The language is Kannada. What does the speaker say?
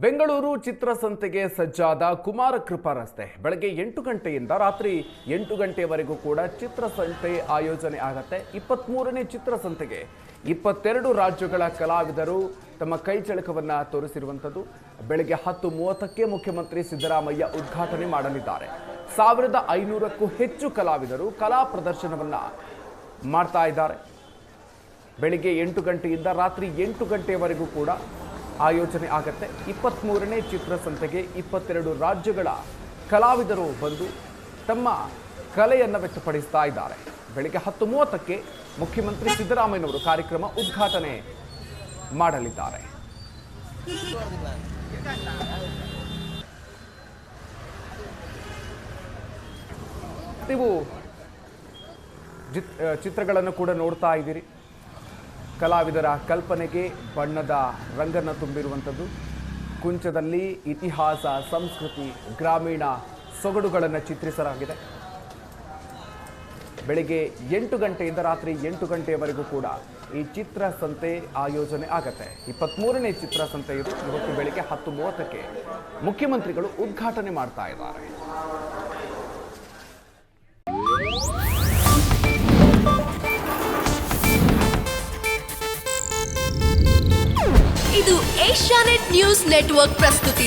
ಬೆಂಗಳೂರು ಚಿತ್ರಸಂತೆಗೆ ಸಜ್ಜಾದ ಕುಮಾರ ಕೃಪಾ ರಸ್ತೆ ಬೆಳಗ್ಗೆ 8 ಗಂಟೆಯಿಂದ ರಾತ್ರಿ 8 ಗಂಟೆವರೆಗೂ ಕೂಡ ಚಿತ್ರಸಂತೆ ಆಯೋಜನೆ ಆಗುತ್ತೆ. 23ನೇ ಚಿತ್ರಸಂತೆಗೆ 22 ರಾಜ್ಯಗಳ ಕಲಾವಿದರು ತಮ್ಮ ಕೈಚಳಕವನ್ನು ತೋರಿಸಿರುವಂಥದ್ದು. ಬೆಳಗ್ಗೆ 10:30ಕ್ಕೆ ಮುಖ್ಯಮಂತ್ರಿ ಸಿದ್ದರಾಮಯ್ಯ ಉದ್ಘಾಟನೆ ಮಾಡಲಿದ್ದಾರೆ. 1500ಕ್ಕೂ ಹೆಚ್ಚು ಕಲಾವಿದರು ಕಲಾ ಪ್ರದರ್ಶನವನ್ನು ಮಾಡ್ತಾ ಇದ್ದಾರೆ. ಬೆಳಿಗ್ಗೆ 8 ಗಂಟೆಯಿಂದ ರಾತ್ರಿ 8 ಗಂಟೆವರೆಗೂ ಕೂಡ ಆಯೋಜನೆ ಆಗುತ್ತೆ. 23ನೇ ಚಿತ್ರಸಂತೆಗೆ 22 ರಾಜ್ಯಗಳ ಕಲಾವಿದರು ಬಂದು ತಮ್ಮ ಕಲೆಯನ್ನು ವ್ಯಕ್ತಪಡಿಸ್ತಾ ಇದ್ದಾರೆ. ಬೆಳಿಗ್ಗೆ 10:30ಕ್ಕೆ ಮುಖ್ಯಮಂತ್ರಿ ಸಿದ್ದರಾಮಯ್ಯನವರು ಕಾರ್ಯಕ್ರಮ ಉದ್ಘಾಟನೆ ಮಾಡಲಿದ್ದಾರೆ. ನೀವು ಚಿತ್ರಗಳನ್ನು ಕೂಡ ನೋಡ್ತಾ ಇದ್ದೀರಿ. ಕಲಾವಿದರ ಕಲ್ಪನೆಗೆ ಬಣ್ಣದ ರಂಗನ್ನು ತುಂಬಿರುವಂಥದ್ದು. ಕುಂಚದಲ್ಲಿ ಇತಿಹಾಸ, ಸಂಸ್ಕೃತಿ, ಗ್ರಾಮೀಣ ಸೊಗಡುಗಳನ್ನು ಚಿತ್ರಿಸಲಾಗಿದೆ. ಬೆಳಿಗ್ಗೆ 8 ಗಂಟೆಯಿಂದ ರಾತ್ರಿ 8 ಗಂಟೆಯವರೆಗೂ ಕೂಡ ಈ ಚಿತ್ರಸಂತೆ ಆಯೋಜನೆ ಆಗುತ್ತೆ. 23ನೇ ಚಿತ್ರಸಂತೆ ಇದು. ಇವತ್ತು ಬೆಳಿಗ್ಗೆ 10:30ಕ್ಕೆ ಮುಖ್ಯಮಂತ್ರಿಗಳು ಉದ್ಘಾಟನೆ ಮಾಡ್ತಾ ಇದ್ದಾರೆ. ಇದು ಏಷ್ಯಾನೆಟ್ ನ್ಯೂಸ್ ನೆಟ್ವರ್ಕ್ ಪ್ರಸ್ತುತಿ.